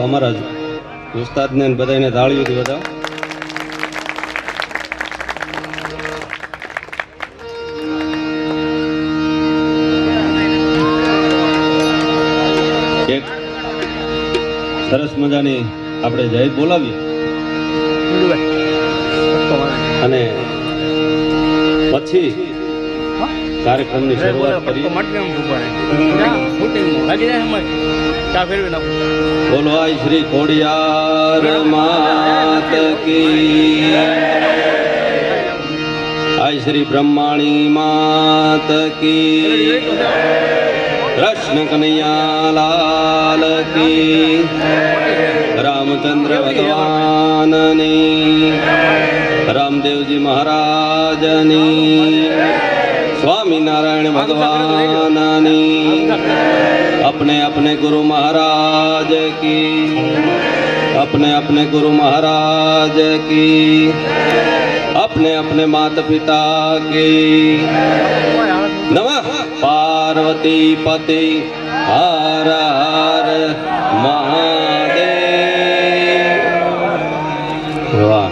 અમારા ઉસ્તાદને બધાને તાળીઓથી બતાવો. એક સરસ મજાની આપણે જય બોલાવીએ અને પછી કાર્યક્રમની શરૂઆત કરીએ. બોલો આય શ્રી ખોડિયાર માત કી, આય શ્રી બ્રહ્માણી માત કી, કૃષ્ણ કનૈયા લાલ કી, રામચંદ્ર ભગવાનની, રામદેવજી મહારાજની, स्वामीनारायण भगवानी, अपने अपने गुरु महाराज की, अपने अपने गुरु महाराज की, अपने अपने माता पिता की. नमः पार्वती पति हर हर महादेव. वाह,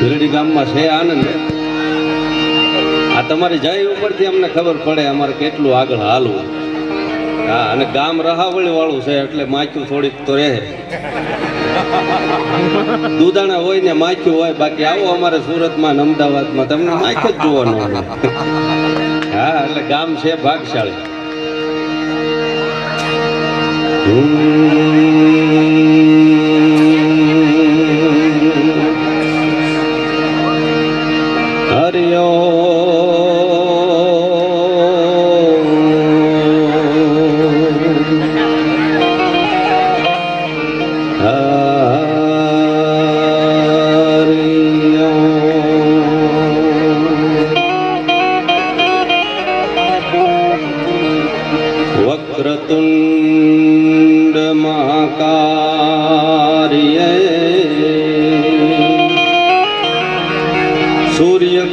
ભીલડી ગામમાં છે આનંદ. આ તમારી જય ઉપરથી અમને ખબર પડે અમારે કેટલું આગળ હાલવું. હા, અને ગામ રહાવળી વાળું છે એટલે માખ્યું થોડીક તો રહે. દૂધાણા હોય ને માખ્યું હોય, બાકી આવો અમારે સુરતમાં ને અમદાવાદમાં તમને માખ્યું જ જોવાનું હોય. હા, એટલે ગામ છે ભાગશાળી. હરિયો વક્રતુંડ મહાકાર્ય સૂર્યકોટિ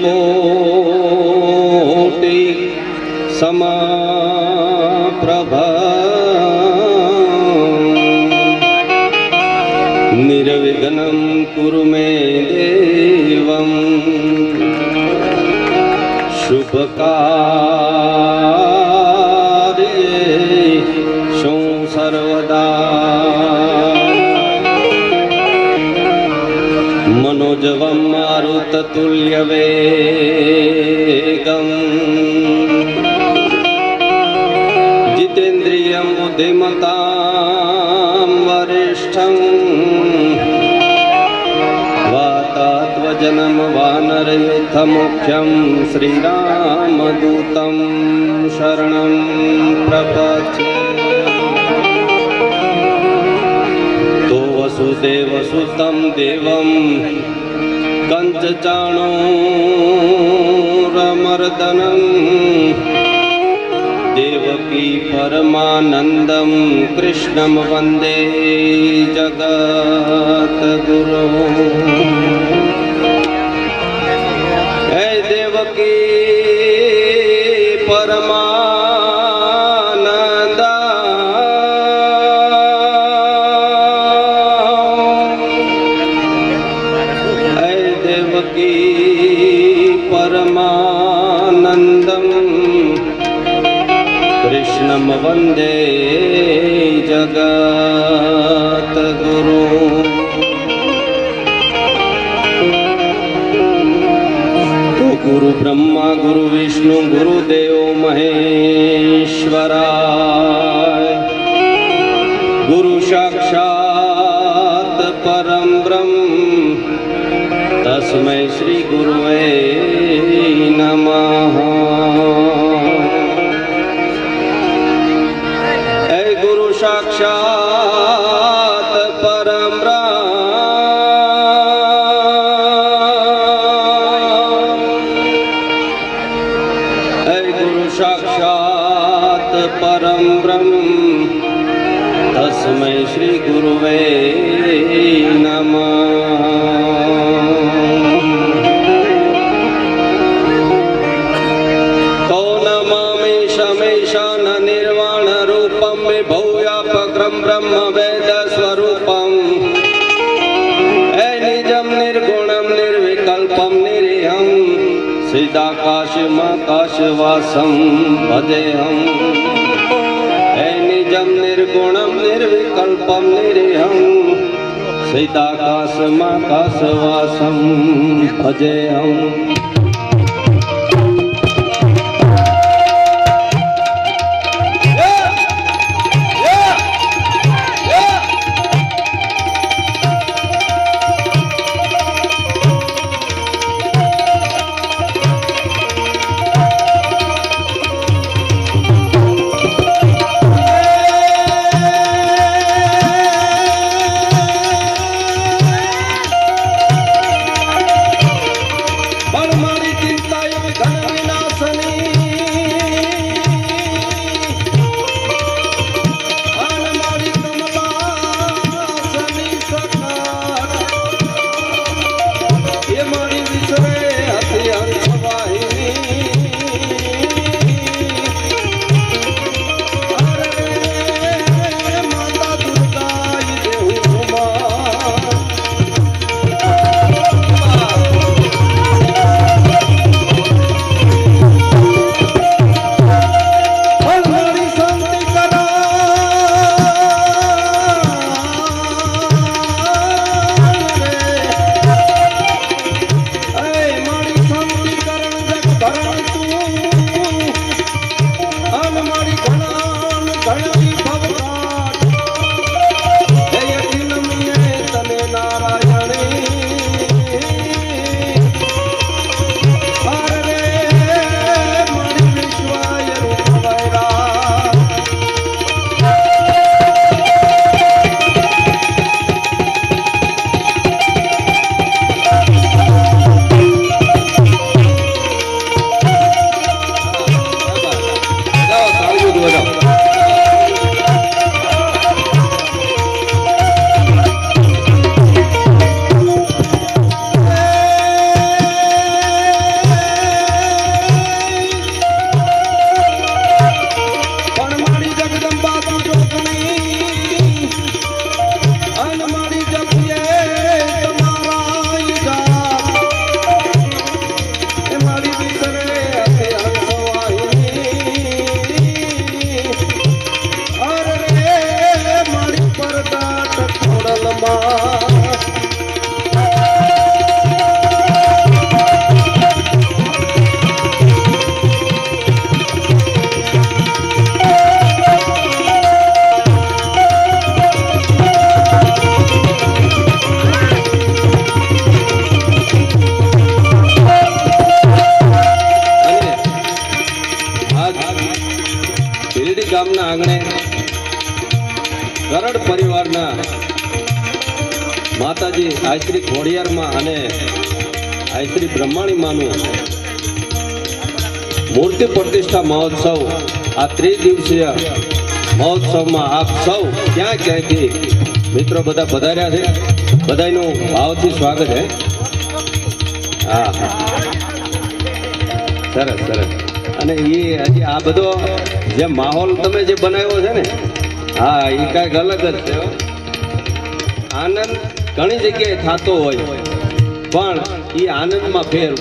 સમપ્રભ નિર્વિઘ્નં કુરુ મે દેવં શુભકાર્યે શું સર્વદા. મનોજવમ મારુતતુલ્ય વેગમ જીતેન્દ્રિયમ બુદ્ધિમતામ વરિષ્ઠમ વાતાત્વજનમ વાનરયુદ્ધ મુખ્યમ શ્રીરામદૂતમ શરણં પ્રપદ્યે. તો વસુદેવસુતં દેવં કંચચાણૂરમર્દનં દેવકી પરમાનંદં કૃષ્ણં વંદે જગદ્ગુરૂ. હે દેવકી પરમાનંદ, હે દેવકી પરમાનંદં કૃષ્ણં વંદે જગદ્ગુરૂ. ગુરુ બ્રહ્મા ગુરુ વિષ્ણુ ગુરુદેવ મહેશ્વરાય, ગુરુ સાક્ષાત પરમ બ્રહ્મ તસ્મૈ શ્રી ગુરુવે નમઃ. હે ગુરુ સાક્ષાત પરમ બ્રહ્મ, સાક્ષાત પરમ બ્રહ્મ તસ્મૈ શ્રી ગુરુવે નમઃ. તો નમામિ શમેશાન નિર્વાણ રૂપમ વિભૂયાપગ્રમ બ્રહ્મ વેદ સ્વરૂપમ નિજમ નિર્ગુણમ નિર્વિકલ્પમ નિરીહમ સીતાકાશમાકાશવાસમ ભજેહમ નિજમ નિર્ગુણમ નિર્વિકલ્પમ નિરીહમ સીતાકાશમાકાશવાસમ ભજેહમ. ગામના આંગણે ગરડ પરિવારના માતાજી આશ્રી ખોડિયારમાં અને આશ્રી બ્રહ્માણીમાનું મૂર્તિ પ્રતિષ્ઠા મહોત્સવ આ ત્રિદિવસીય મહોત્સવમાં આપ સૌ ક્યાં ક્યાંથી મિત્રો બધા પધાર્યા છે, બધાનું ભાવથી સ્વાગત છે. હા હા, સરસ સરસ. અને એ હજી આ બધો જે માહોલ તમે જે બનાવ્યો છે ને, હા એ કાંઈક અલગ જ છે. આનંદ ઘણી જગ્યાએ થતો હોય પણ એ આનંદમાં ફેર.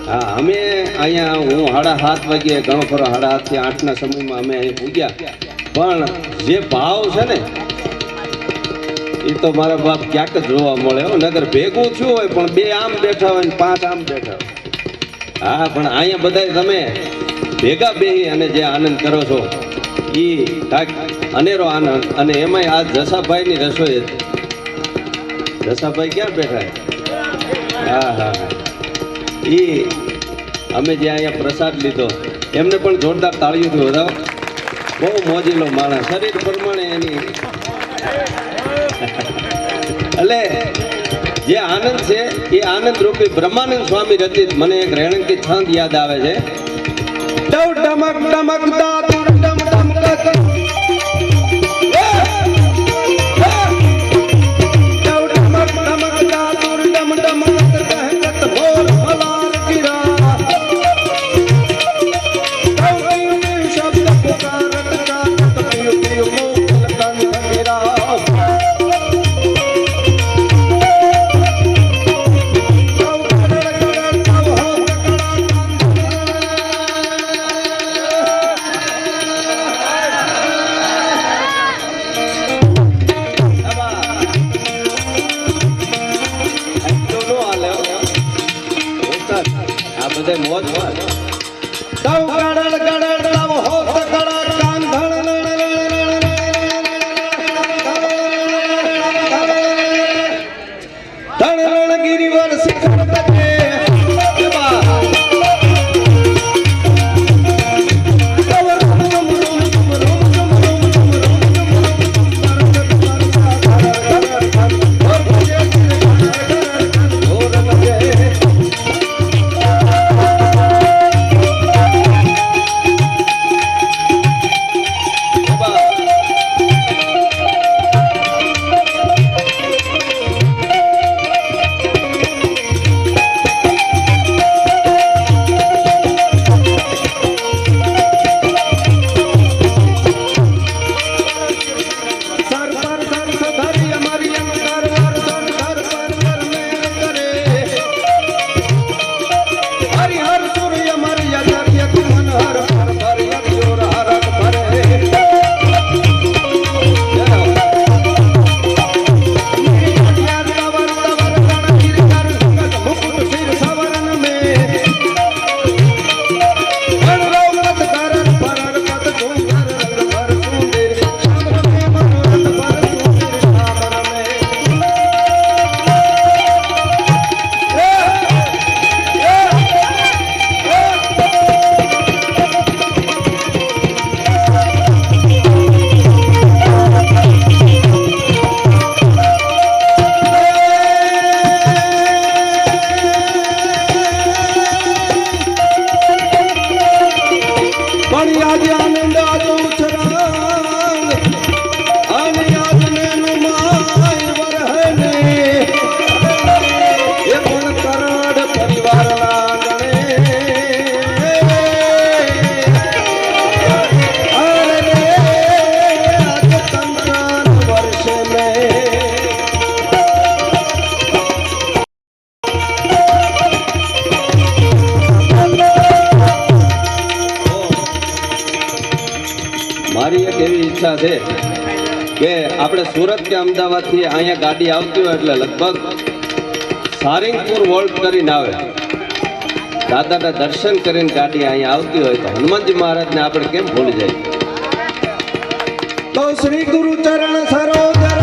હા, અમે અહીંયા હું 7:30 વાગ્યે ઘણો ખરો 7:30 થી 8ના સમયમાં અમે અહીં પૂગ્યા, પણ જે ભાવ છે ને એ તો મારા બાપ ક્યાંક જ જોવા મળે. નગર ભેગું થયું હોય પણ 2 આમ બેઠા હોય ને 5 આમ બેઠા હોય. હા, પણ અહીંયા બધા તમે ભેગા બેહી અને જે આનંદ કરો છો એ કાંઈક અનેરો આનંદ. અને એમાંય આ જસાભાઈની રસોઈ હતી. જસાભાઈ ક્યાં બેઠા? હા હા હા, એ અમે જે અહીંયા પ્રસાદ લીધો એમને પણ જોરદાર તાળીઓથી વધાવો. બહુ મોજીલો માણસ, શરીર પ્રમાણે એની એટલે જે આનંદ છે એ આનંદ રૂપી બ્રહ્માનંદ સ્વામી રચિત મને એક રેણંકિત છંદ યાદ આવે છે. ડવ ડમક ડમક દાતુર ડમ ડમક શબ્દ પુકારત કાકત પીયું પીયું મોકલ કંઠ મેરા બધા મોજ મોજ તવ ગડડ ગડડ તવ હોત ગડડ કાંધણ ધણ ગિરિવર શિખર તકે મારી એક એવી ઈચ્છા છે કે આપણે સુરત કે અમદાવાદથી અહીંયા ગાડી આવતી હોય એટલે લગભગ સારંગપુર વોલ્ટ કરીને આવે દાદાના દર્શન કરીને ગાડી અહીંયા આવતી હોય તો હનુમાનજી મહારાજને આપણે કેમ ભૂલી જાય તો શ્રી ગુરુ ચરણ સરોજર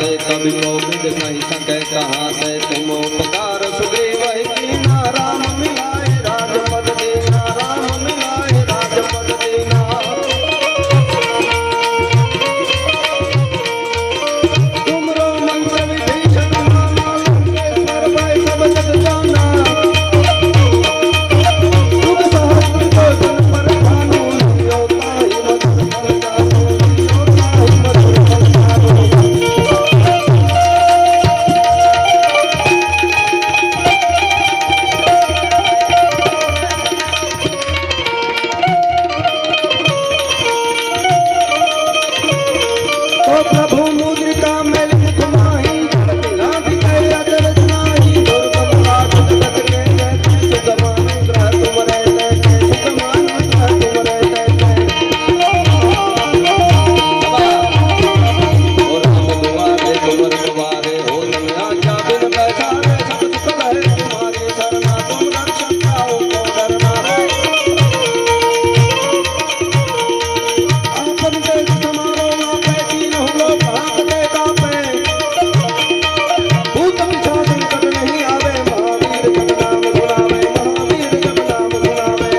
से कभी को विद नहीं सके कहाँ से तुम उपकार सुग्रीव कीना राम मिलाए राजपद दीना राम मिलाए राजपद दीना तुमरो मंत्र विभीषण मामा लंकेश्वर भाई सब जग जाना तुम सहस्त्र को जन पर भानु लियो ताहि मधुर फल जानो लियो ताहि मधुर फल जानो ओ प्रभु मुद्रिका मेल मुख माही जगत नाथ के अचरज नाही दुर्गम राज जगत के जैसे सुगमान ग्रह तुम रहते थे सुगमान ग्रह तुम रहते थे और हम दुआरे तुमर दुआरे हो तुम आज्ञा बिन पैसारे सब सुख लहे तुम्हारी शरणा तुम रक्षक पाओ को डरना है आपन देश समारो ना पैती न हुलो भाग देता पे भूत पिशाच संकट नहीं आवे महावीर जब नाम सुनावे महावीर जब नाम सुनावे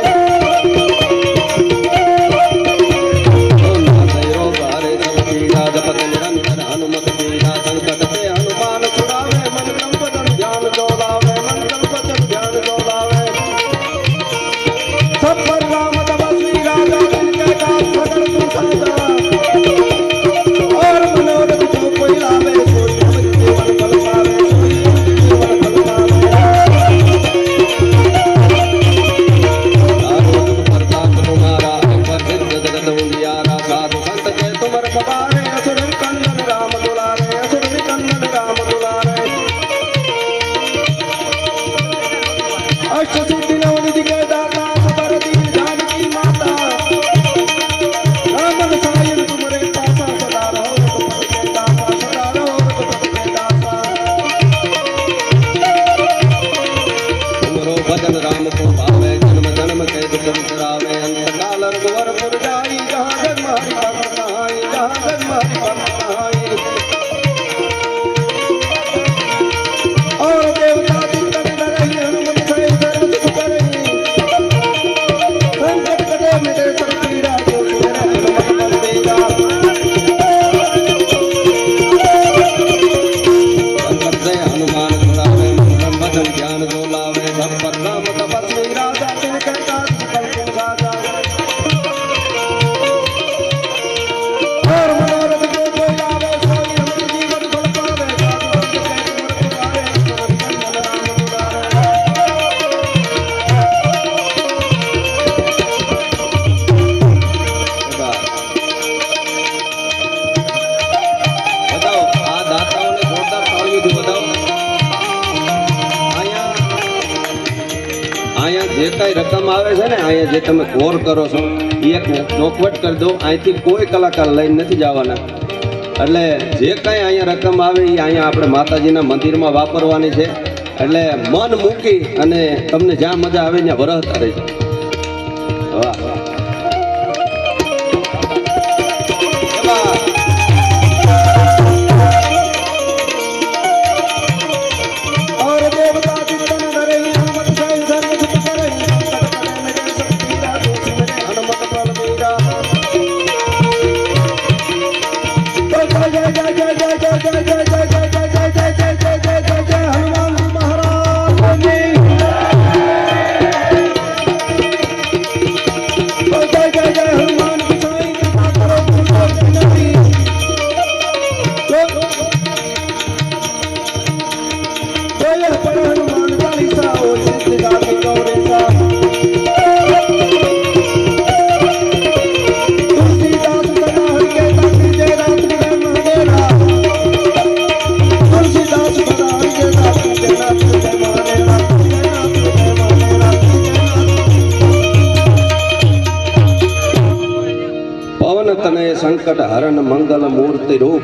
ओम नाथयो बारे सब पीड़ा जपत निरंतर हनुमत पीड़ा संकट से हनुमान छुड़ावे मन क्रम वचन ध्यान डोलावे मन क्रम वचन ध्यान डोलावे सब पर राम तपस्वी राजा जिनके दास सगल तुम साजा और मनोरथ जो कोई लावे सोई अमित जीवन फल पावे सोई अमित जीवन फल पावे साधु तुम प्रताप तुम्हारा प्रसिद्ध जगत उजियारा साधु संत के तुम रखवारे असुर निकंदन राम दुलारे असुर निकंदन राम दुलारे अष्ट सिद्धि नव निधि के दाता सबर दीन जानकी माता राम रसायन तुमरे पासा सदा रहो रघुपति के दासा सदा रहो रघुपति के दासा तुमरो भजन राम को भावे जन्म जन्म के दुख बिसरावे अंत काल रघुवर पुर जाई जहाँ जन्म हरि भक्त कहाई जहाँ जन्म हरि भक्त कहाई और देवता चिंतन करहि हनुमत सहित सर्व सुख करहि संकट कटे मिटे सब पीड़ा जो सुमिरै हनुमत बल बीरा संकट से हनुमान छुड़ावे मन क्रम वचन ध्यान डोलावे सब पर राम तपस्वी राजा तिनके काज सकल तुम साजा और मनोरथ जो कोई लावे सोई अमित जीवन फल पावे साधु संत के तुम रखवारे असुर निकंदन राम दुलारे बताओ આ દાતાઓને જોરદાર તાળીઓથી બતાવો અહીંયા જે કાંઈ રકમ આવે છે ને અહીંયા જે તમે કોર કરો છો એ એક ચોખવટ કરી દો અહીંથી કોઈ કલાકાર લઈને નથી જવાના એટલે જે કાંઈ અહીંયા રકમ આવે એ અહીંયા આપણે માતાજીના મંદિરમાં વાપરવાની છે એટલે મન મૂકી અને તમને જ્યાં મજા આવે ત્યાં વરહતા રહેજો વાહ और देवता चिंतन करहि हनुमत सहित सर्व सुख करहि संकट कटे मिटे सब पीड़ा जो सुमिरै हनुमत बल बीरा तो जय जय जय जय जय जय जय जय जय जय जय जय जय जय जय जय जय जय हनुमान जी महाराज की तो जय जय जय हनुमान गोसाई कृपा करो तुमको विनती तो यह पर हनुमान चालीसा ओ सिद्ध गाती गौरीसा तुलसीदास सदा हरि के दाती जय रात जय महादेवा तुलसीदास सदा हरि के दाती जय नाथ जय महादेवा जय नाथ जय महादेवा पवन तनय संकट हरण मंगल मूर्ति रूप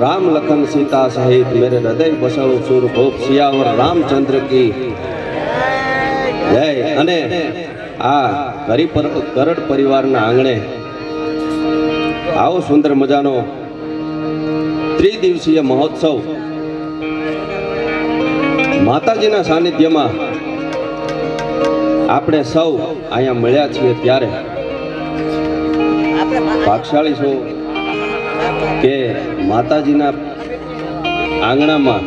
राम लखन सीता सहित मेरे हृदय बसव सुर भूप सियावर रामचंद्र की जय અને આ ગરડ પરિવારના આંગણે આવો સુંદર મજાનો ત્રિદિવસીય મહોત્સવ માતાજીના સાનિધ્યમાં આપણે સૌ અહીંયા મળ્યા છીએ ત્યારે ભાગશાળી છો કે માતાજીના આંગણામાં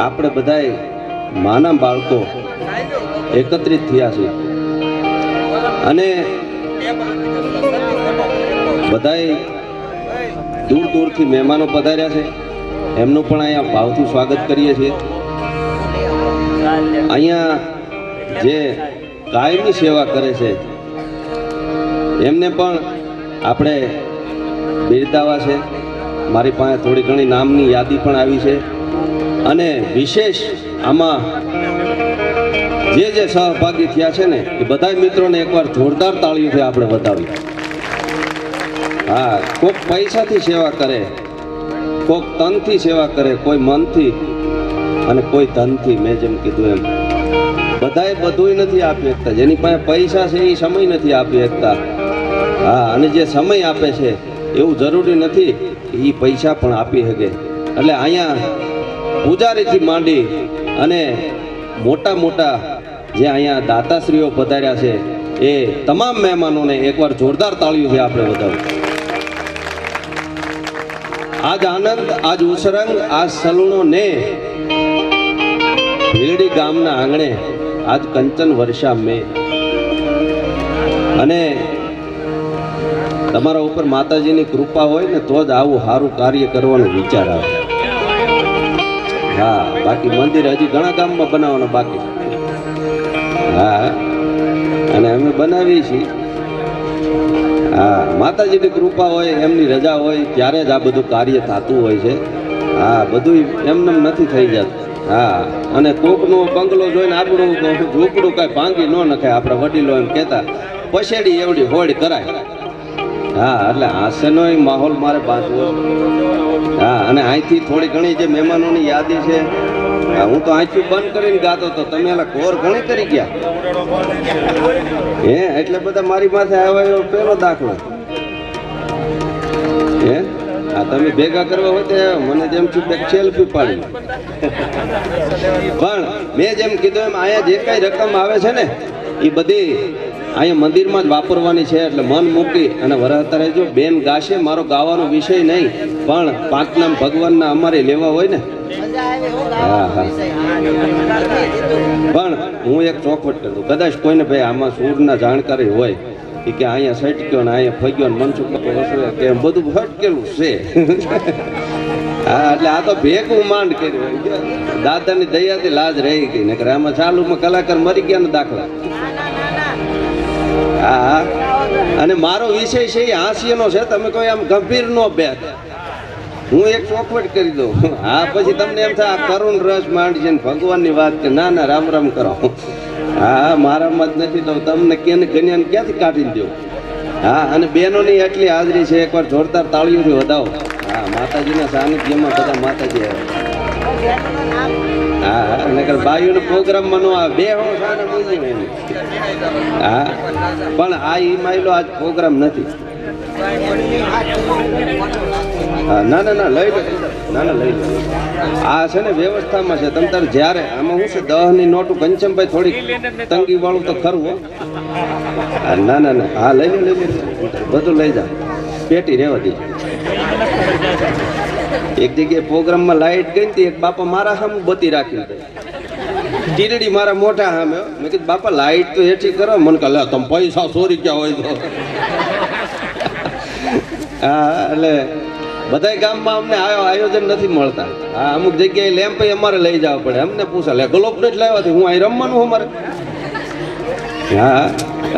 આપણે બધાય માના બાળકો એકત્રિત થયા છે અને બધાય દૂર દૂરથી મહેમાનો પધાર્યા છે એમનું પણ અહીંયા ભાવથી સ્વાગત કરીએ છીએ. અહીંયા જે કાયમી સેવા કરે છે એમને પણ આપણે બિરદાવા છે. મારી પાસે થોડી ઘણી નામની યાદી પણ આવી છે અને વિશેષ આમાં જે જે સહભાગી થયા છે ને એ બધા મિત્રોને એકવાર જોરદાર તાળીઓથી આપણે બતાવી. હા, કોક પૈસાથી સેવા કરે, કોક તનથી સેવા કરે, કોઈ મનથી અને કોઈ ધનથી. મેં જેમ કીધું એમ બધાએ બધું નથી આપી શકતા. જેની પાસે પૈસા છે એ સમય નથી આપી શકતા. હા, અને જે સમય આપે છે એવું જરૂરી નથી એ પૈસા પણ આપી શકે. એટલે અહીંયા પૂજારીથી માંડી અને મોટા મોટા જે અહીંયા દાતાશ્રીઓ પધાર્યા છે એ તમામ મહેમાનોને એકવાર જોરદાર તાળીઓથી આપણે વધાવીએ. આજ આનંદ, આજ ઉસરંગ, આજ સલુણો ને ભીલડી ગામના આંગણે આજ કંચન વર્ષા મેં. અને તમારા ઉપર માતાજીની કૃપા હોય ને તો જ આવું સારું કાર્ય કરવાનો વિચાર આવે. હા, બાકી મંદિર હજી ઘણા ગામમાં બનાવવાના બાકી છે. હા, અને અમે બનાવીએ છીએ. હા, માતાજીની કૃપા હોય, એમની રજા હોય ત્યારે જ આ બધું કાર્ય થતું હોય છે. હા, બધું એમને નથી થઈ જતું. હા, અને કોકનો બંગલો જોઈને આપણું ઝૂંપડું કાંઈ ભાંગી ન નખાય. આપણા વડીલો એમ કહેતા પછેડી એવડી હોડ કરાય. હા, એટલે હાસ્યનો માહોલ મારે બાંધવો. હા, અને અહીંથી થોડી ઘણી જે મહેમાનોની યાદી છે, હું તો અહીંથી બંધ કરીને ગાતો હતો, તમે એલા કોર ઘણી કરી ગયા હે, એટલે બધા મારી માથે આવ્યા એવો પેલો દાખલો હે. હા, તમે ભેગા કરવા હોય તો મને જેમ છું સેલ્ફી પાડી. પણ મેં જેમ કીધું એમ અહીંયા જે કાંઈ રકમ આવે છે ને એ બધી અહીંયા મંદિરમાં જ વાપરવાની છે. એટલે મન મૂકી અને વરહતા રહેજો. બેન ગાશે, મારો ગાવાનો વિષય નહીં, પણ પાંચ નામ ભગવાનના અમારે લેવા હોય ને. હા હા, પણ હું એક ચોખવટ કરું, કદાચ કોઈને ભાઈ આમાં સૂરના જાણકારી હોય કે અહીંયા સટક્યો ને અહીંયા ફગ્યો ને મનસુખ કે બધું ફટકેલું છે. હા, એટલે આ તો ભેગું માંડ કર્યું. દાદાની દયાથી લાજ રહી ગઈ, નકર આમાં ચાલુમાં કલાકાર મરી ગયા ને દાખલા. હા, અને મારો વિષય છે એ હાસ્યનો છે. તમે કોઈ આમ ગંભીર નો બેઠ, હું એક ચોખવટ કરી દઉં. હા, પછી તમને એમ થાય આ કરુણ રસ માંડી છે ને ભગવાનની વાત કે ના ના રામ રામ કરો. હા, મારામાં જ નથી દઉં તમને કેને કન્યાને ક્યાંથી કાઢી દઉં. હા, અને બહેનોની એટલી હાજરી છે, એકવાર જોરદાર તાળીઓથી વધાવો. હા, માતાજીના સાનિધ્યમાં બધા માતાજી આવે. હા, અને બાયુનો પ્રોગ્રામમાં નો આવે, બે હો સાને મૂકી એની. હા, પણ આ ઈ માયલો આજ પ્રોગ્રામ નથી. હા, ના ના ના લઈ લો, ના ના લઈ લો. આ છે ને વ્યવસ્થામાં છે. તમે તારે જ્યારે આમાં શું છે 10 ની નોટું ઘનશ્યામભાઈ થોડીક તંગી વાળું તો ખરું હો. ના ના ના, હા લઈ લો લઈ લો, બધું લઈ જાઓ, પેટી રહેવા દે. એક જગ્યાએ પ્રોગ્રામમાં લાઈટ ગઈ ને એક બાપા મારા સામે બતી રાખી ટીરડી મારા મોટા સામે. મેં કીધું બાપા લાઈટ તો હેઠી કરો. મને કહે તમે પૈસા ચોરી ગયા હોય તો. હા, એટલે બધા ગામમાં અમને આયોજન નથી મળતા. હા, અમુક જગ્યાએ લેમ્પ અમારે લઈ જવા પડે. અમને પૂછા લે ગ્લોબ જ લાવ્યા હું અહીં રમવાનું અમારે. હા,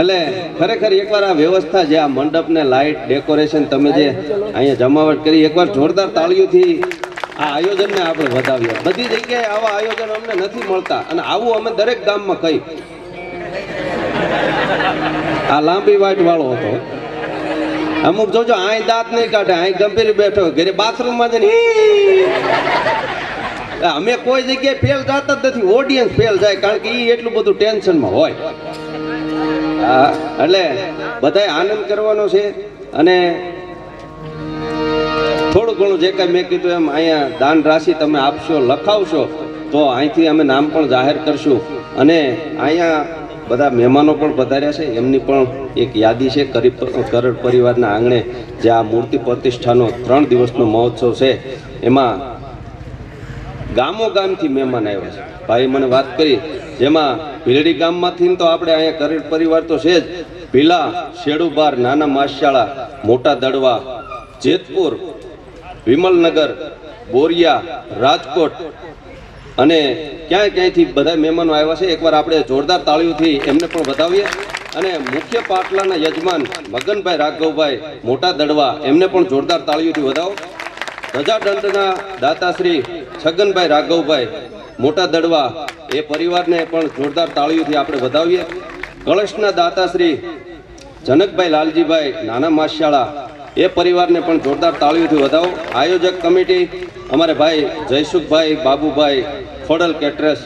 એટલે ખરેખર એકવાર આ વ્યવસ્થા જે આ મંડપ ને લાઇટ ડેકોરેશન તમે જે અહીંયા જમાવટ કરી, એકવાર જોરદાર તાળીઓથી આ આયોજનને આપણે વધાવીએ. બધી જગ્યાએ આવા આયોજન અમને નથી મળતા અને આવું અમે દરેક ગામમાં કહી. આ લાંબી વાટ વાળો હતો. અમુક જોજો અહીં દાંત નહીં કાઢે, અહીં ગંભીર બેઠો, ઘરે બાથરૂમમાં જઈને અમે કોઈ જગ્યાએ ફેલ જતા જ નથી. ઓડિયન્સ ફેલ જાય કારણ કે એ એટલું બધું ટેન્શનમાં હોય. હા, એટલે બધાએ આનંદ કરવાનો છે અને થોડું ઘણું જે કાંઈ મેં કીધું એમ અહીંયા દાન રાશિ તમે આપશો, લખાવશો તો અહીંથી અમે નામ પણ જાહેર કરશું. અને અહીંયા બધા મહેમાનો પણ પધાર્યા છે, એમની પણ એક યાદી છે. કરડ પરિવારના આંગણે જે આ મૂર્તિ પ્રતિષ્ઠાનો 3 દિવસનો મહોત્સવ છે, એમાં ગામો ગામથી મહેમાન આવ્યા છે. ભાઈ મને વાત કરી, જેમાં ભીલડી ગામમાંથી તો આપણે અહીંયા કરડ પરિવાર તો છે જ. ભીલા, શેડુબાર, નાના માસશાળા, મોટા દડવા, જેતપુર, વિમલનગર, બોરિયા, રાજકોટ અને ક્યાંયથી બધા મહેમાનો આવ્યા છે. એકવાર આપણે જોરદાર તાળીઓથી એમને પણ વધાવીએ. અને મુખ્ય પાટલાના યજમાન મગનભાઈ રાઘવભાઈ, મોટા દડવા, એમને પણ જોરદાર તાળીઓથી વધાવો. ધજાદંડના દાતાશ્રી છગનભાઈ રાઘવભાઈ, મોટા દડવા, એ પરિવારને પણ જોરદાર તાળીઓથી આપણે વધાવીએ. કળશના દાતાશ્રી જનકભાઈ લાલજીભાઈ, નાના માસશાળા, એ પરિવારને પણ જોરદાર તાળીઓથી વધાવો. આયોજક કમિટી અમારે ભાઈ જયસુખભાઈ, બાબુભાઈ, ખોડલ કેટરસ,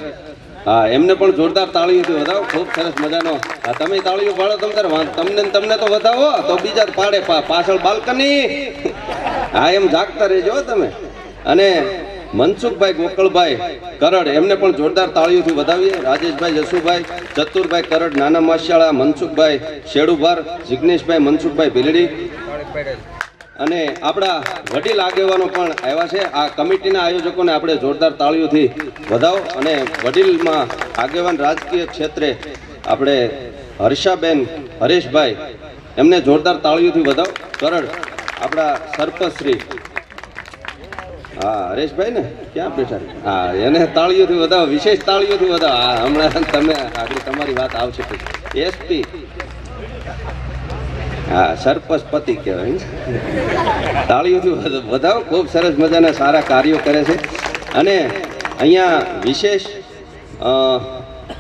હા, એમને પણ જોરદાર તાળીઓથી વધાવો. ખૂબ સરસ મજાનો. હા, તમે તાળીઓ પાડો, તમને તો વધાવો, તો બીજા પાડે પાછળ બાલ્કની. હા, એમ જાગતા રહેજો તમે. અને મનસુખભાઈ ગોકળભાઈ કરડ, એમને પણ જોરદાર તાળીઓથી વધાવીએ. રાજેશભાઈ જસુભાઈ, ચતુરભાઈ કરડ, નાના માસશાળા, મનસુખભાઈ શેડુભાર, જિગ્નેશભાઈ મનસુખભાઈ ભીલડી અને આપણા વડીલ આગેવાનો પણ આવ્યા છે. આ કમિટીના આયોજકોને આપણે જોરદાર તાળીઓથી વધાવો. અને વડીલમાં આગેવાન રાજકીય ક્ષેત્રે આપણે હર્ષાબેન, હરેશભાઈ, એમને જોરદાર તાળીઓથી વધાવો. કરડ આપણા સરપંચશ્રી, હા, હરેશભાઈ ને ક્યાં બેઠા, હા, એને તાળીઓથી વધાવો, વિશેષ તાળીઓથી વધાવો. હા, હમણાં તમે આગળ તમારી વાત આવશે. એસપી, હા, સરપંચ પતિ કહેવાય, તાળીઓથી વધાવો. ખૂબ સરસ મજાના સારા કાર્યો કરે છે. અને અહીંયા વિશેષ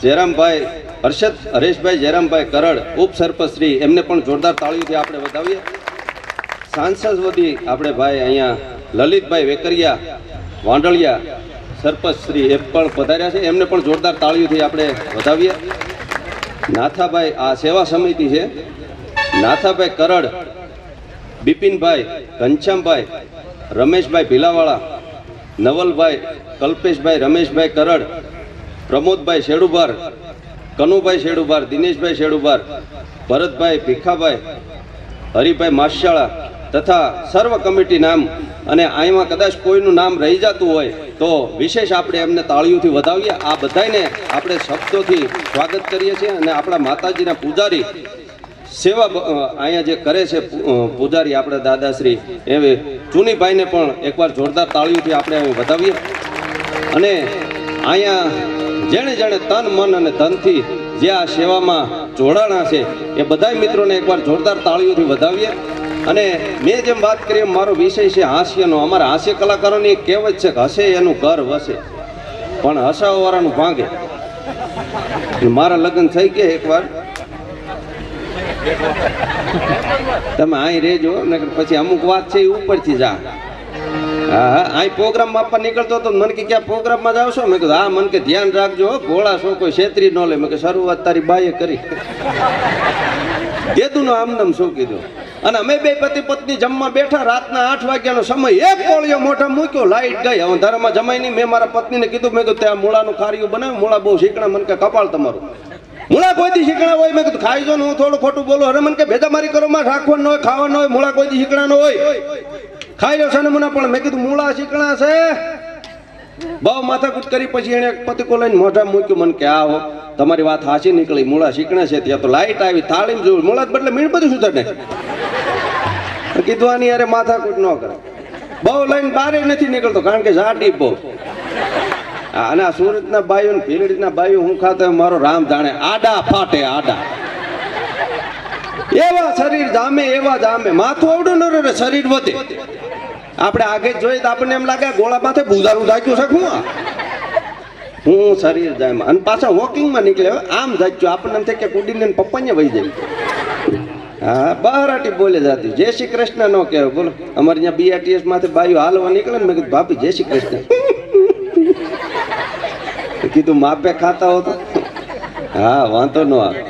જયરામભાઈ, હરેશભાઈ જયરામભાઈ કરડ, ઉપસરપંચશ્રી, એમને પણ જોરદાર તાળીઓથી આપણે વધાવીએ. સાંસદ વતી આપણે ભાઈ અહીંયા લલિતભાઈ વેકરિયા, વાંડળિયા, સરપંચશ્રી, એ પણ પધાર્યા છે. એમને પણ જોરદાર તાળીઓથી આપણે વધાવીએ. નાથાભાઈ, આ સેવા સમિતિ છે. નાથાભાઈ કરડ, બિપિનભાઈ, ઘનશ્યામભાઈ, રમેશભાઈ ભીલાવાળા, નવલભાઈ, કલ્પેશભાઈ, રમેશભાઈ કરડ, પ્રમોદભાઈ શેડુબાર, કનુભાઈ શેડુબાર, દિનેશભાઈ શેડુબાર, ભરતભાઈ ભીખાભાઈ, હરિભાઈ માસશાળા તથા સર્વ કમિટી નામ. અને આમાં કદાચ કોઈનું નામ રહી જતું હોય તો વિશેષ આપણે એમને તાળીઓથી વધાવીએ. આ બધાને આપણે શબ્દોથી સ્વાગત કરીએ છીએ. અને આપણા માતાજીના પૂજારી સેવા અહીંયા જે કરે છે પૂજારી આપણા દાદાશ્રી, એ ચુનીભાઈને પણ એકવાર જોરદાર તાળીઓથી આપણે અહીં વધાવીએ. અને અહીંયા જેણે જેણે તન, મન અને ધનથી જે આ સેવામાં જોડાણા છે એ બધા મિત્રોને એકવાર જોરદાર તાળીઓથી વધાવીએ. અને મેં જેમ વાત કરી એમ મારો વિષય છે હાસ્યનો. અમારા હાસ્ય કલાકારોની એક કહેવત છે કે હસે એનું ઘર વસે, પણ હસાવવાળાનું ભાંગે. મારા લગ્ન થઈ ગયા એકવાર, તમે અહીં રહેજો ને પછી અમુક વાત છે એ ઉપરથી જા. હા, અહીં પ્રોગ્રામમાં આપવા નીકળતો હતો. મને કે ક્યાં પ્રોગ્રામમાં જાવ છો? મેં કીધું હા. મને કે ધ્યાન રાખજો, ઘોડા છો કોઈ છેતરી ન લે. મેં કે શરૂઆત તારી બાઈએ કરી. કીધું ને આમનામ શું કીધું. અને અમે બે પતિ પત્ની જમવા બેઠા, રાતના 8 વાગ્યાનો સમય, એક કોળિયો મોઢા મૂક્યો, લાઈટ ગઈ. હવે ધરમાં જમાઈ નહીં. મેં મારા પત્નીને કીધું, મેં કીધું ત્યાં મૂળાનું ખારીયું બનાવ્યું, મૂળા બહુ શીકણા. મને કે કપાળ તમારું, મૂળા કોઈથી શીકણા હોય? મેં કીધું ખાઈ જો ને, હું થોડું ખોટું બોલું. અરે મને કે ભેદામારી કરો, માં રાખવાનું હોય, ખાવાનું હોય, મૂળા કોઈથી શીકણા ન હોય, ખાઈ લો છે ને મને. પણ મેં કીધું મૂળા શીકણા છે. બહુ માથાકૂટ કરી પછી એને પતિકો લઈને મોઢા મૂક્યું. મને કે આ હો તમારી વાત હાચી નીકળી, મૂળા શીકણા છે. ત્યાં તો લાઈટ આવી, થાળીમાં જોયું, મૂળા બદલે મીણ બધું સુધાર ને. કીધું આની અરે માથાકૂટ ન કરે. બહુ લઈને બારે નથી નીકળતો, કારણ કે ઝાડી બહુ. અને આ સુરતના બાઈઓ ને ભીલડીના બાઈઓ હું ખાતા મારો રામ જાણે, આડા ફાટે આડા. એવા શરીર જામે, એવા જામે. માથું આવડું ન રહે, શરીર વધે. આપણે આગે જોઈએ તો આપણને એમ લાગે ગોળા માથે બુધારું જાગ્યું છે. હું શરીર જાય. અને પાછા વોકિંગમાં નીકળે, આમ જાગ્યું. આપણને એમ થાય કે કુડીને પપ્પાને વહી જાય. હા, બહારાટી બોલે જાતી. જય શ્રી કૃષ્ણ ન કહેવાય. બોલો, અમારે અહીંયા BRTS માંથી બાઈઓ હાલવા નીકળે ને, મેં કીધું ભાભી જય શ્રી કૃષ્ણ. કીધું માપે ખાતા હો તો હા વાંધો ન આવે.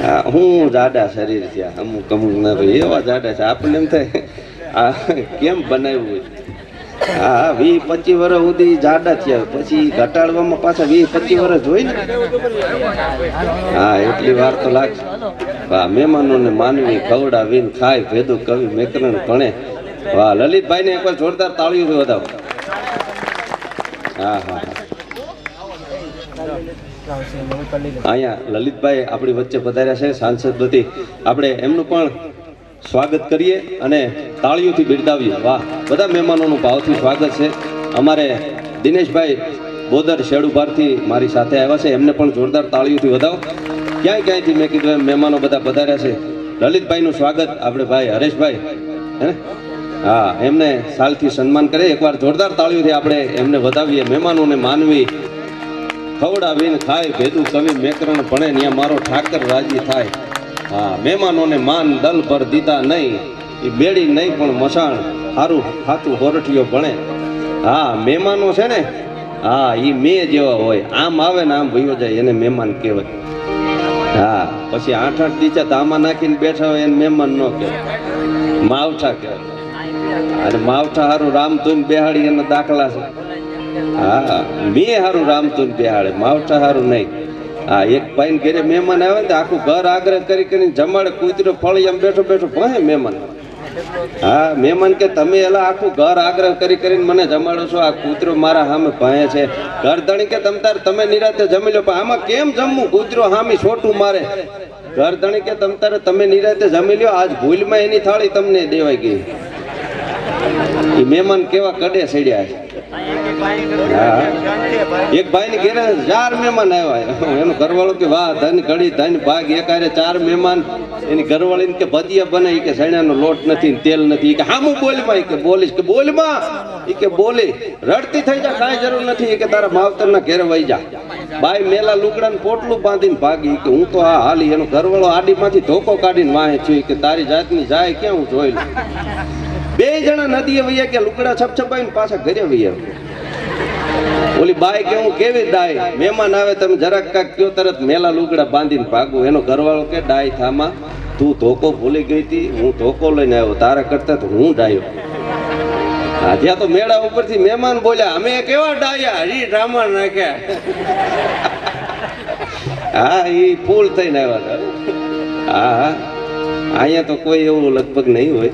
હા, હું જાડા શરીર થયા, અમુક ના ભાઈ એવા જાડા છે. આપણને એમ થાય આ કેમ બનાવ્યું હા 20-25 વર્ષ સુધી જાડા થયા પછી ઘટાડવામાં પાછા 20-25 વર્ષ જોઈ ને હા એટલી વાર તો લાગશે વાહ મહેમાનોને માનવી ખવડાવીને ખાય ભેદું કવિ મેકરણ ભણે વાહ લલિતભાઈને એકવાર જોરદાર તાળીઓ વધાવો હા હા અહીંયા લલિતભાઈ આપણી વચ્ચે પધાર્યા છે સાંસદ બધી આપણે એમનું પણ સ્વાગત કરીએ અને તાળીઓથી બિરદાવીએ વાહ બધા મહેમાનોનું ભાવથી સ્વાગત છે અમારે દિનેશભાઈ બોદર શેડુભારથી મારી સાથે આવ્યા છે એમને પણ જોરદાર તાળીઓથી વધાવો ક્યાંયથી મેં કીધું એમ મહેમાનો બધા પધાર્યા છે લલિતભાઈનું સ્વાગત આપણે ભાઈ હરેશભાઈ હે હા એમને સાલથી સન્માન કરે એકવાર જોરદાર તાળીઓથી આપણે એમને વધાવીએ મહેમાનોને માનવી ખવડાવીને ખાય ભેદું કવિ મેકરણ ભણે ત્યાં મારો ઠાકર રાજી થાય હા મહેમાનોને માન દલ પર દીધા નહીં એ બેડી નહીં પણ મસાણ સારું ખાતું હોરઠિયો ભણે હા મહેમાનો છે ને હા એ મેં જેવા હોય આમ આવે ને આમ ભયો જાય એને મહેમાન કહેવાય હા પછી 8-8 દીચા તામાં નાખીને બેઠા હોય એને મહેમાન ન કહેવાય માવઠા કહેવાય અને માવઠા હારું રામધૂન બેહાડી એના દાખલા છે હા મેં હારું રામધૂન બેહાડે માવઠા હારું નહીં હા એક ભાઈ ઘરે મહેમાન આવે ને આખું ઘર આગ્રહ કરીને જમાડે કૂતરો ફળી એમ બેઠો બેઠો ભણે મહેમાન હા મહેમાન કે તમે એલા આખું ઘર આગ્રહ કરીને મને જમાડો છો આ કૂતરો મારા સામે ભણે છે ઘર ધણી કે તમે નિરાતે જમી લો પણ આમાં કેમ જમવું કૂતરો સામી છોટું મારે ઘર ધણી કે તમે નિરાતે જમી લ્યો આજ ભૂલમાં એની થાળી તમને દેવાઈ ગઈ એ મહેમાન કેવા કડે સડ્યા છે એક ભાઈ ની ઘેરે 4 મહેમાન આવ્યા એનો ઘરવાળો કે વાહ ધન ઘડી ધન ભાગ એકારે 4 મહેમાન એની ઘરવાળી કે ભજીયા બને કે સૈણાનો લોટ નથી તેલ નથી કે હામું બોલમાં કે બોલીશ કે બોલમાં કે બોલી રડતી થઈ જા કાંઈ જરૂર નથી કે તારા માવતરના ઘેરે વહી જા બાઈ મેલા લુગડાને પોટલું બાંધીને ભાગી કે હું તો આ હાલી એનો ઘરવાળો આડીમાંથી ધોકો કાઢીને વાહે છું કે તારી જાતની જાય ક્યાં હું જોઈ લઉં 2 જણા નદીએ વૈયા કે લુગડા છપછપાઈને પાછા ઘરે વૈયા ઓલી બાઈ કે હું કેવી ડાય મહેમાન આવે તમે જરાક કાક કયો તરત મેલા લુગડા બાંધીને ભાગું એનો ઘરવાળો કે ડાય થામાં તું ધોકો ભૂલી ગઈ હતી હું ધોકો લઈને આવ્યો તારા કરતા તો હું ડાયો હા ત્યાં તો મેળા ઉપરથી મહેમાન બોલ્યા અમે કેવા ડાયા હરી ડ્રામા નાખ્યા હા એ ફૂલ થઈને આવ્યા હતા હા અહીંયા તો કોઈ એવું લગભગ નહીં હોય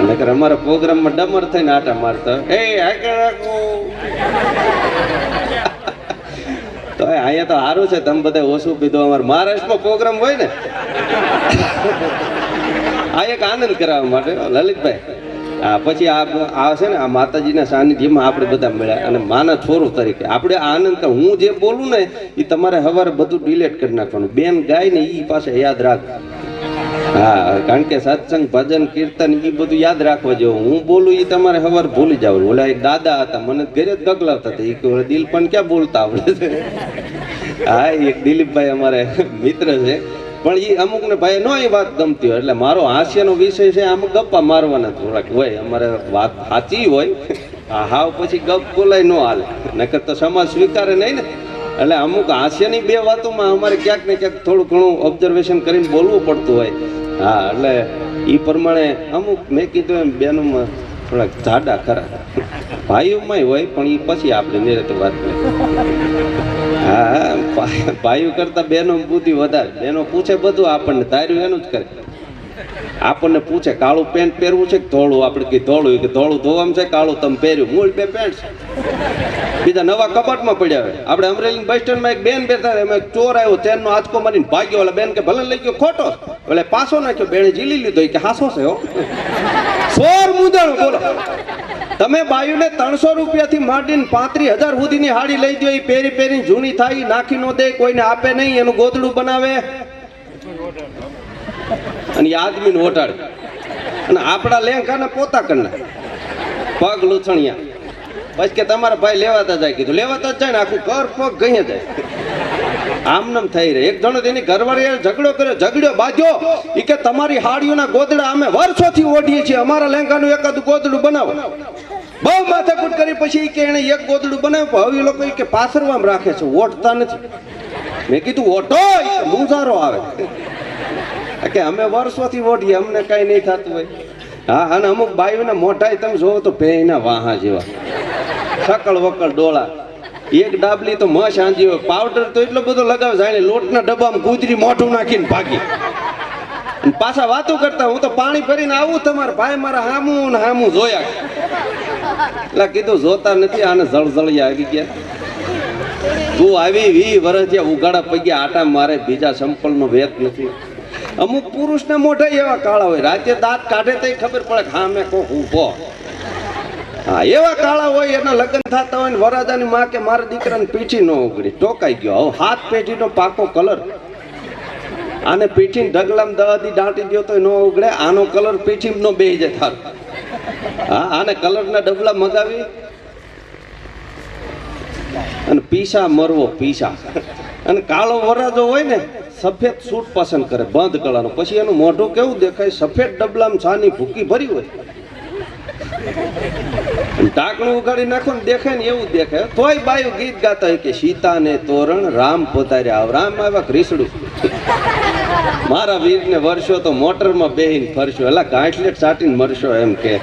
નકર અમારા પ્રોગ્રામમાં ડમર થઈને આટા મારતા એ તો અહીંયા તો સારું છે તમે બધા ઓછું પીધું અમારે મહારાષ્ટ્રમાં પ્રોગ્રામ હોય ને આ એક આનંદ કરાવવા માટે લલિતભાઈ હા પછી આ છે ને આ માતાજીના સાનિધ્યમાં આપણે બધા મળ્યા અને માના છોરું તરીકે આપણે આનંદ હું જે બોલું ને એ તમારે સવારે બધું ડિલેટ કરી નાખવાનું બેન ગાય ને એ પાસે યાદ રાખ હા કારણ કે સત્સંગ ભજન કીર્તન એ બધું યાદ રાખવા જેવું હું બોલું એ તમારે સવારે ભૂલી જાવ ઓલા એક દાદા હતા મને ઘરે જ ગગલાવતા હતા એ કે દિલ પણ ક્યાં બોલતા આવડે છે હા એક દિલીપભાઈ અમારે મિત્ર છે પણ એ અમુક ને ભાઈ નો એ વાત ગમતી હોય એટલે મારો હાસ્યનો વિષય છે અમુક ગપ્પા મારવાના થોડાક હોય અમારે વાત સાચી હોય હાવ પછી ગપ બોલાય ન હાલે નકર તો સમાજ સ્વીકારે નહીં ને એટલે અમુક હાસ્યની 2 વાતોમાં અમારે ક્યાંક ને ક્યાંક થોડું ઘણું ઓબ્ઝર્વેશન કરીને બોલવું પડતું હોય હા એટલે એ પ્રમાણે અમુક મેં કીધું એમ બેનોમાં થોડાક જાડા ખરા ભાઈઓમાં હોય પણ એ પછી આપણે નિરત વાત કરીએ હા ભાઈઓ કરતા બેનો બુદ્ધિ વધારે બેનો પૂછે બધું આપણને ધાર્યું એનું જ કરે આપણને પૂછે કાળું પેન્ટ પહેરવું છે કે ધોળું આપણે કઈ ધોળું કે ધોળું ધોવામાં છે કાળું તમે પહેર્યું મૂળ 2 પેન્ટ છે બીજા નવા કબાટમાં પડ્યા હોય આપણે અમરેલી બસ સ્ટેન્ડમાં એક બેન બેઠા એમાં ચોર આવ્યો ચેનનો આંચકો મારીને ભાગ્યો ઓલા બેન કે ભલે લઈ ગયો ખોટો એટલે પાછો નાખ્યો બેને ઝીલી લીધો કે હાસો છે હો ચોર મુંજાણો બોલો તમે બાયુને 300 રૂપિયાથી માંડીને 35,000 સુધીની હાડી લઈ દો એ પહેરીને જૂની થાય નાખી નો દે કોઈને આપે નહીં એનું ગોદડું બનાવે અને આદમીને ઓટાડે અને આપણા લેંઘાને પોતા કરના પગ લૂછણિયા બસ કે તમારા ભાઈ લેવાતા જાય કીધું લેવાતા જ જાય ને આખું ઘર પગ ગઈ જાય આમનામ થઈ રહે એક જણો તેની ઘરવાળી ઝઘડ્યો બાજ્યો એ કે તમારી હાડીઓના ગોદડા અમે વર્ષોથી ઓઢીએ છીએ અમારા લેંઘાનું એકાદું ગોદડું બનાવો બહુ માથાકૂટ કરી પછી કે એને એક ગોદડું બનાવ્યું હવે લોકો કે પાસરવામાં રાખે છે ઓઢતા નથી મેં કીધું ઓઢો મુંજારો આવે કે અમે વર્ષોથી ઓઢીએ, અમને કઈ નહીં થતું હોય. હા, અને અમુક બાયુના મોઢાય તમે જોવો તો ભેંના વાહા જેવા, સકળ વકળ ડોળા. એક ડાબલી તો મસ આંજી હોય, પાવડર તો એટલો બધો લગાવે જાણે લોટના ડબ્બામાં કૂતરી મોઢું નાખીને ભાગી. અને પાછા વાતો કરતા, હું તો પાણી ભરીને આવું, તમારા ભાઈ મારા હામું ને હામું જોયા. એટલે કીધું જોતા નથી, આને જળજળિયા આવી ગયા. તું આવી 20 વર્ષ જ્યાં ઉગાડા પગ્યા આટા મારે, બીજા સંપલનો વેત નથી. અમુક પુરુષના મોઢા એવા કાળા હોય, રાતે દાંત કાઢે તો ખબર પડે કે હા મેં કોક ઊભો. હા, એવા કાળા હોય, એના લગ્ન થતા હોય ને વરાજાની માં કે મારા દીકરાને પીઠી ન ઉગડી, ટોકાઈ ગયો. હવે હાથ પેઢીનો પાકો કલર, આને પીઠીને ઢગલામાં દહદી દાંટી દો તો ન ઉગડે, આનો કલર પીઠી નો બેહી જાય થાર. હા, આને કલરના ડબલા મગાવી અને પીસા મરવો પીસા. અને કાળો વરાજો હોય ને સફેદ સૂટ પસંદ કરે, બંધ કલરનો. પછી એનું મોઢું કેવું દેખાય, સફેદ ડબલામાં છાની ભૂકી ભરી હોય, ઢાંકણું ઉગાડી નાખો ને દેખાય ને એવું દેખાય. તોય બાયું ગીત ગાતા હોય કે સીતાને તોરણ રામ પોતાર્યા, રામ આવ્યા રીસડું. મારા વીરને વર્ષો તો મોટરમાં બેહીને ફરશો, એટલે ગાંઠલેટ સાટીને મરશો એમ કે.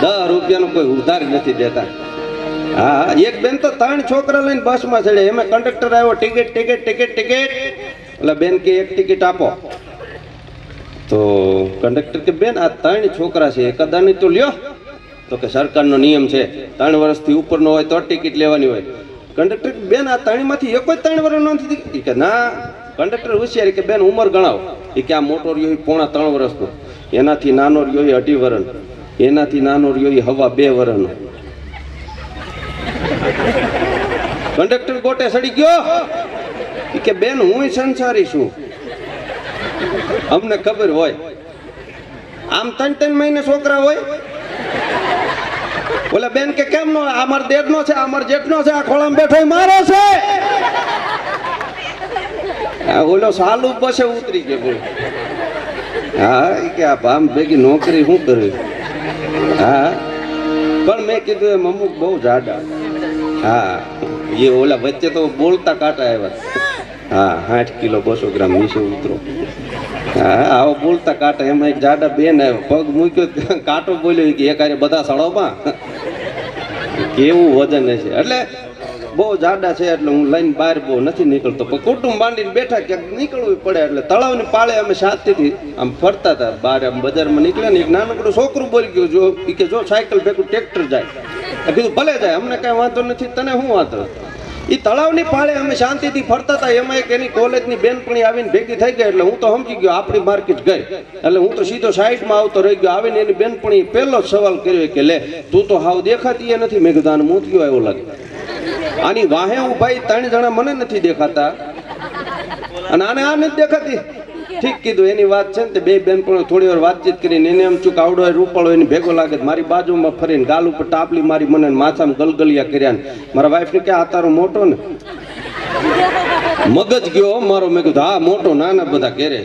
10 રૂપિયાનો કોઈ ઉધાર નથી દેતા. હા, એક બેન તો 3 છોકરા લઈને બસમાં ચડે, એમાં કંડક્ટર આવ્યો, ટિકિટ ટિકિટ ટિકિટ ટિકિટ. એટલે બેન કે એક ટિકિટ આપો. તો કંડક્ટર કે બેન આ 3 છોકરા છે, એક અદાની તો લ્યો. તો કે સરકારનો નિયમ છે 3 વર્ષથી ઉપરનો હોય તો ટિકિટ લેવાની હોય. કંડક્ટર બેન આ 3 માંથી એક જ 3 વર્ષ નથી કે ના. કંડક્ટર હોશિયારી કે બેન ઉંમર ગણાવો. એ કે આ મોટો રહ્યો પોણા 3 વર્ષનો, એનાથી નાનો રહ્યો 2.5 વર્ષનો, એનાથી નાનો રહ્યો 2.5 વર્ષનો. કંડક્ટર ગોટે સડી ગયો કે બેન હું સંસારી છું, અમને ખબર હોય. આમ 3 મહિને છોકરા હોય. ઓલા બેન કે કેમ નો, આ માર દેડનો છે, આ માર જેઠનો છે, આ ખોળામાં બેઠો મારો છે. ઓલો સાલુ બસે ઉતરી ગયો બોલ. હા, કે આ ભામ ભેગી નોકરી શું કરવી. હા, પણ મેં કીધું એમ અમુક બહુ જાડા. હા, એ ઓલા વચ્ચે તો બોલતા કાંટા આવ્યા. હા, 60 કિલો 200 ગ્રામ નીચે ઉતરો. હા, આવો બોલતા કાંટા. એમાં એક જાડા બેન આવ્યો, પગ મૂક્યો, કાંટો બોલ્યો કે એક આરે બધા સળોમાં કેવું વજન છે. એટલે બહુ જાડા છે, એટલે હું લઈને બહાર બહુ નથી નીકળતો. પણ કુટુંબ માંડીને બેઠા ક્યાંક નીકળવું પડે. એટલે તળાવની પાળે અમે શાંતિથી આમ ફરતા હતા. બહાર આમ બજારમાં નીકળ્યા ને એક નાનકડું છોકરું બોલી ગયું, જો કે જો સાયકલ ભેગું ટ્રેક્ટર જાય. કીધું ભલે જાય, અમને કાંઈ વાંધો નથી, તને શું વાંધો. એ તળાવની પાળે અમે શાંતિથી ફરતા હતા. એમાં એક એની કોલેજની બેનપણી આવીને ભેગી થઈ ગઈ. એટલે હું તો સમજી ગયો આપણી માર્કેટ ગઈ. એટલે હું તો સીધો સાઈડમાં આવતો રહી ગયો. આવીને એની બેનપણી પહેલો જ સવાલ કર્યો કે લે તું તો હાવ દેખાતી નથી. મેં કીધું આને મૂંત્યો આવ્યો લાગે. આની વાહે હું ભાઈ 3 જણા મને નથી દેખાતા અને આને આ નથી દેખાતી. ઠીક કીધું, એની વાત છે ને તે 2 બેનપણીઓ થોડી વાર વાતચીત કરીને એને એમ ચૂક આવડો હોય રૂપાળો એની ભેગો લાગે. મારી બાજુમાં ફરીને ગાલ ઉપર ટાપલી મારી, મને માથામાં ગલગલિયા કર્યા. મારા વાઈફને કે આ તારો મોટો ને મગજ ગયો મારો. મેં કીધું હા મોટો, નાના બધા ઘેરે.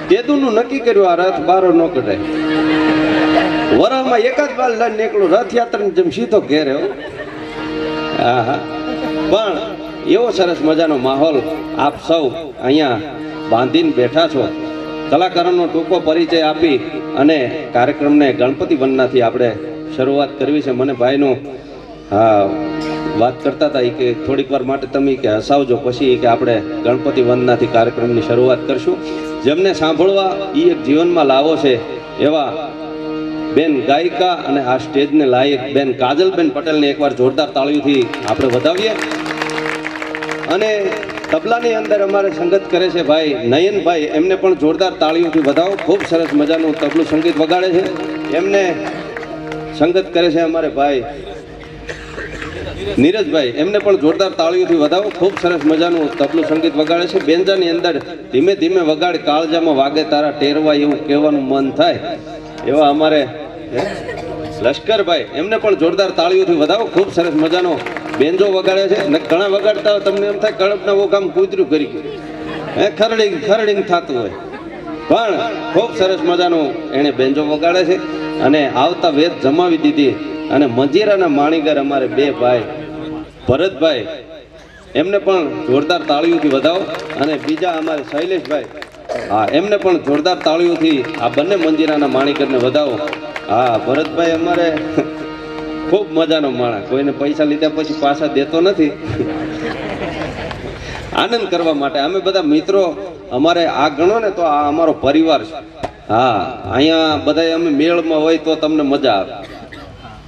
તેદુનું નક્કી કર્યું આ રથ બારો ન કઢાય. વરસમાં એકાદ બાર લઈને નીકળું, રથયાત્રાની જેમ સીધો ઘેરે. હા હા, પણ એવો સરસ મજાનો માહોલ આપ સૌ અહીંયા બાંધીને બેઠા છો. કલાકારોનો ટૂંકો પરિચય આપી અને કાર્યક્રમને ગણપતિ વંદનાથી આપણે શરૂઆત કરવી છે. મને ભાઈનું વાત કરતા હતા કે થોડીક વાર માટે તમે કે હસાવજો, પછી કે આપણે ગણપતિ વંદનાથી કાર્યક્રમની શરૂઆત કરશું. જેમને સાંભળવા એ એક જીવનમાં લાવો છે એવા બેન ગાયિકા અને આ સ્ટેજને લાયક બેન કાજલબેન પટેલને એકવાર જોરદાર તાળીઓથી આપણે વધાવીએ. અને તબલાની અંદર અમારે સંગત કરે છે ભાઈ નયનભાઈ, એમને પણ જોરદાર તાળીઓથી વધાવો. ખૂબ સરસ મજાનું તબલું સંગીત વગાડે છે. એમને સંગત કરે છે અમારે ભાઈ નીરજભાઈ, એમને પણ જોરદાર તાળીઓથી વધાવો. ખૂબ સરસ મજાનું તબલું સંગીત વગાડે છે. બેન્જાની અંદર ધીમે ધીમે વગાડ, કાળજામાં વાગે તારા ટેરવા, એવું કહેવાનું મન થાય એવા અમારે લશ્કરભાઈ, એમને પણ જોરદાર તાળીઓથી વધાવો. ખૂબ સરસ મજાનો બેન્જો વગાડે છે. ને ઘણા વગાડતા હોય તમને એમ થાય કડપના વોગામ કૂતરું કરી ગયું, ખરડિંગ ખરડિંગ થતું હોય, પણ ખૂબ સરસ મજાનું એણે બેન્જો વગાડે છે. અને આવતા વેદ જમાવી દીધી. અને મંજીરાના માણીગર અમારે 2 ભાઈ ભરતભાઈ, એમને પણ જોરદાર તાળીઓથી વધાવો. અને બીજા અમારે શૈલેષભાઈ, હા એમને પણ જોરદાર તાળીઓથી આ બંને મંજીરાના માણિકરને વધાવો. હા ભરતભાઈ અમારે ખૂબ મજાનો માણસ, કોઈને પૈસા લીધા પછી પાછા દેતો નથી. આનંદ કરવા માટે અમે બધા મિત્રો અમારે આ ગણો ને તો આ અમારો પરિવાર છે. હા અહીંયા બધા અમે મેળમાં હોય તો તમને મજા આવે.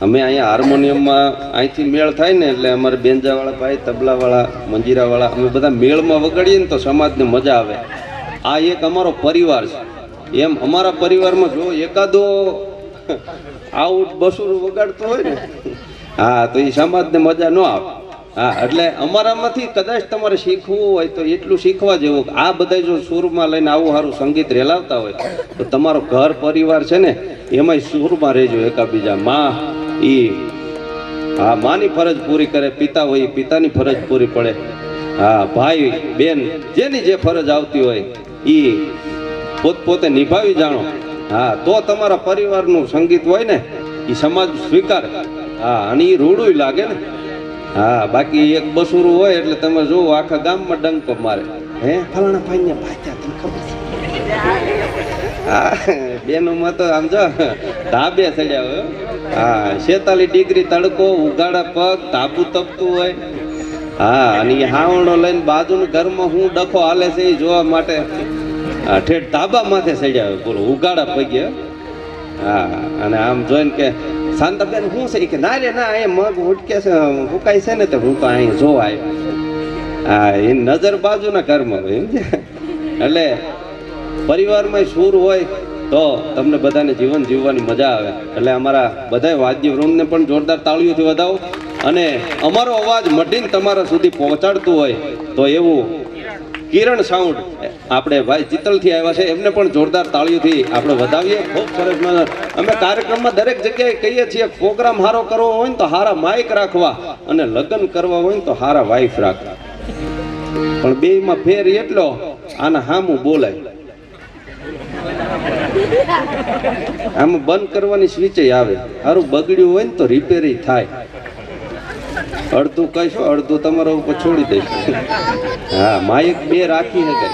અમે અહીંયા હાર્મોનિયમમાં અહીંથી મેળ થાય ને એટલે અમારે બેન્જાવાળા ભાઈ, તબલાવાળા, મંજીરાવાળા અમે બધા મેળમાં વગાડીએ ને તો સમાજને મજા આવે. આ એક અમારો પરિવાર છે. એમ અમારા પરિવારમાં જો એકાદો આઉટ બસુરું વગાડતો હોય ને હા તો એ સમાજને મજા ન આવે. હા એટલે અમારામાંથી કદાચ તમારે શીખવું હોય તો એટલું શીખવા જેવું. આ બધા જો સૂરમાં લઈને આવું સારું સંગીત રેલાવતા હોય તો તમારો ઘર પરિવાર છે ને એમાંય સૂરમાં રહેજો એકાબીજા. માં હા માની ફરજ પૂરી કરે, પિતા હોય પિતાની ફરજ પૂરી પડે. હા ભાઈ બેન જેની જે ફરજ આવતી હોય એ પોતપોતે નિભાવી જાણો. હા તો તમારા પરિવારનું સંગીત હોય ને એ સમાજ સ્વીકાર. હા અને એ રૂડું લાગે ને. હા બાકી એક બસુરું હોય એટલે તમે જુઓ આખા ગામમાં ડંકો મારે. હે ફલાણા ભાઈને ભાત્યા તને ખબર છે? હા બેનોમાં તો આમ જો ધાબે ચડ્યા હોય. હા 46 ડિગ્રી તડકો, ઉગાડા પગ, ધાબુ તપતું હોય. હા અને એ હાવણો લઈને બાજુના ઘરમાં હું ડખો હાલે છે એ જોવા માટે ઠેઠ ધાબા માથે ચડ્યા હોય. બોલો ઉગાડા પગે. હા અને આમ જોઈને કે શાંતાબેન શું છે કે ના રે ના એ મગ ઉટકે છે હુકાય છે ને તો હું તો અહીં જોવા આવ્યો. હા એ નજર બાજુના ઘરમાં હોય સમજે. એટલે પરિવારમાં સૂર હોય તો તમને બધાને જીવન જીવવાની મજા આવે. એટલે અમારા બધા વાદ્ય વૃંદને પણ જોરદાર તાળીઓથી વધાવો. અને અમારો અવાજ મઢીને તમારા સુધી પહોંચાડતું હોય તો એવું કિરણ સાઉન્ડ આપણે ભાઈ ચિત્તલથી આવ્યા છે એમને પણ જોરદાર તાળીઓથી આપણે વધાવીએ. ખૂબ સરસ મજા. અમે કાર્યક્રમમાં દરેક જગ્યાએ કહીએ છીએ પ્રોગ્રામ સારો કરવો હોય ને તો સારા માઇક રાખવા અને લગ્ન કરવા હોય ને તો સારા વાઈફ રાખવા. પણ બેયમાં ફેર એટલો આના હામું બોલાય. આમાં બંધ કરવાની સ્વિચ આવે. સારું બગડ્યું હોય ને તો રિપેરી થાય. અડધું કહીશું અડધું તમારા ઉપર છોડી દઈશ. હા માઇક બે રાખી શકે.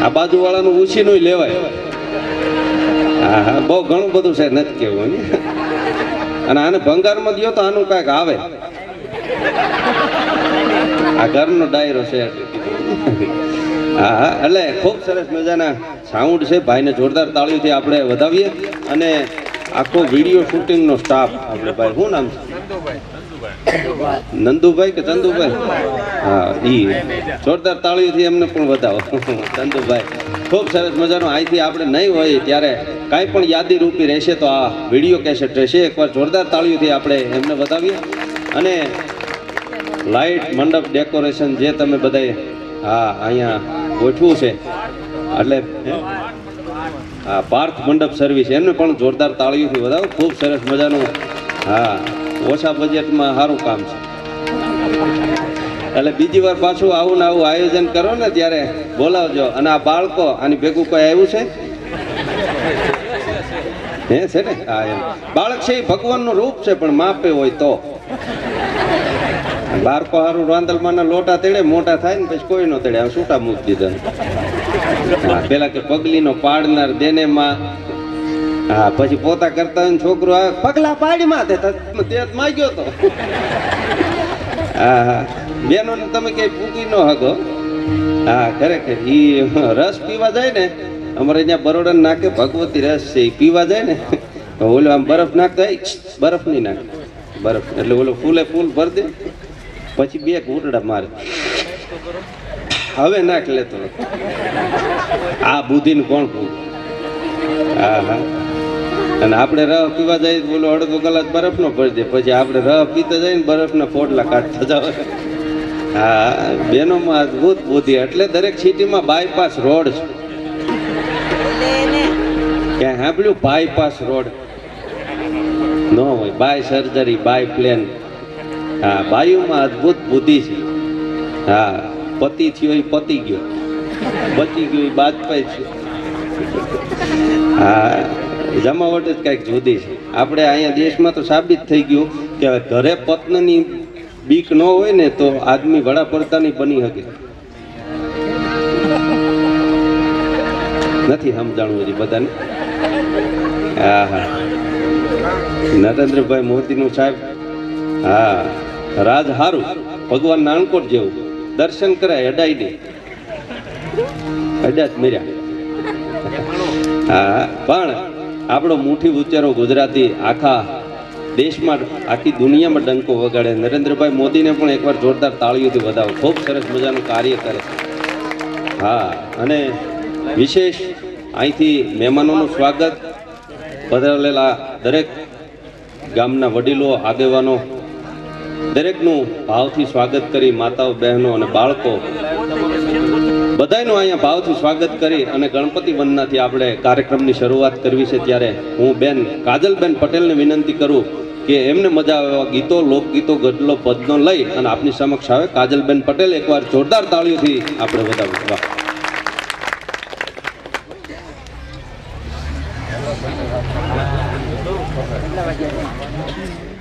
આ બાજુ વાળાનું ઉછીનું લેવાય. હા હા બહુ ઘણું બધું છે નથી કેવું. અને આને ભંગારમાં દો તો આનું કાંઈક આવે. આ ઘરનો ડાયરો છે. હા હા એટલે ખૂબ સરસ મજાના સાઉન્ડ છે. ભાઈને જોરદાર તાળીઓથી આપણે વધાવીએ. અને આખો વિડીયો શૂટિંગનો સ્ટાફ આપણે ભાઈ શું નામ છે? નંદુભાઈ કે ચંદુભાઈ? હા ઈ જોરદાર તાળીઓથી એમને પણ વધાવો. ચંદુભાઈ ખૂબ સરસ મજાનો. અહીંથી આપણે નહીં હોય ત્યારે કાંઈ પણ યાદી રૂપી રહેશે તો આ વિડીયો કેસેટ રહેશે. એકવાર જોરદાર તાળીઓથી આપણે એમને વધાવીએ. અને લાઇટ મંડપ ડેકોરેશન જે તમે બધાએ હા અહીંયા ગોઠવું છે એટલે હા પાર્થ મંડપ સર્વિસ એમને પણ જોરદાર તાળીઓથી વધાવો. ખૂબ સરસ મજાનું. હા ઓછા બજેટમાં સારું કામ છે. એટલે બીજી વાર પાછું આવું ને આવું આયોજન કરો ને ત્યારે બોલાવજો. અને આ બાળકો આની ભેગું કોઈ આવ્યું છે? હે છે ને? હા એમ બાળક છે એ ભગવાનનું રૂપ છે પણ માપે હોય તો. બાળકો સારું રાંદલમાંના લોટા તેડે મોટા થાય ને પછી કોઈ નો તેડે. આમ છૂટા મૂકી દીધા. પેલા કે પગલીનો પાડનાર દેને માં. હા પછી પોતા કરતા હોય છોકરો પગલા પાડી માં તે માગ્યો તો. હા હા બેનો ને તમે કઈ પૂકી ન હગો. હા ખરેખર ઈ રસ પીવા જાય ને અમારે અહીંયા બરોડા નાખે ભગવતી રસ છે એ પીવા જાય ને ઓલો આમ બરફ નાખતા બરફ નહીં નાખે. બરફ એટલે ઓલો ફૂલે ફૂલ ભર દે પછી બે ઘૂંટડા મારે. હવે નાખ લેતો. આ બુદ્ધિને કોણ પૂછ? હા હા અને આપણે રહ પીવા જઈએ બોલો અડધો કલાક બરફનો ભરી દે પછી આપણે રહ પીતા જઈએ ને બરફના ફોટલા કાઢતા જાવ. હા બેનોમાં અદભુત બુદ્ધિ. એટલે દરેક સિટીમાં બાયપાસ રોડ છે. ક્યાં સાંભળ્યું બાયપાસ રોડ? ન હોય. By surgery, by plane. હા બાયુમાં અદભુત બુદ્ધિ છે. હા પતિ થયો એ પતી ગયો, બચી ગયો એ બાજપાઈ છે. હા જમાવટ જ કંઈક જુદી છે. આપણે અહીંયા દેશમાં તો સાબિત થઈ ગયું કે ઘરે પત્નીની બીક ન હોય ને તો આદમી વડાપ્રધાન બની શકે. નથી સમજાણું હજી બધાને. હા હા નરેન્દ્રભાઈ મોદીનું સાહેબ, હા રાજ હારું, ભગવાન નાનકોટ જેવું, દર્શન કરાય અડાઈ નહીં, અડાત મર્યા. હા પણ આપણો મુઠ્ઠી ઉચ્ચારો ગુજરાતી આખા દેશમાં આખી દુનિયામાં ડંકો વગાડે. નરેન્દ્રભાઈ મોદીને પણ એકવાર જોરદાર તાળીઓથી વધાવો, ખૂબ સરસ મજાનું કાર્ય કરે છે. હા અને વિશેષ અહીંથી મહેમાનોનું સ્વાગત, પધારેલા દરેક ગામના વડીલો આગેવાનો દરેકનું ભાવથી સ્વાગત કરી, માતાઓ બહેનો અને બાળકો બધાયનું અહીંયા ભાવથી સ્વાગત કરી અને ગણપતિ વંદનાથી આપણે કાર્યક્રમની શરૂઆત કરવી છે. ત્યારે હું બેન કાજલબેન પટેલને વિનંતી કરું કે એમને મજા આવે એવા ગીતો, લોકગીતો, ગઝલો, પદનો લઈ અને આપની સમક્ષ આવે. કાજલબેન પટેલ, એકવાર જોરદાર તાળીઓથી આપણે વધાવીએ. વાહ. કેટલા વાગ્યા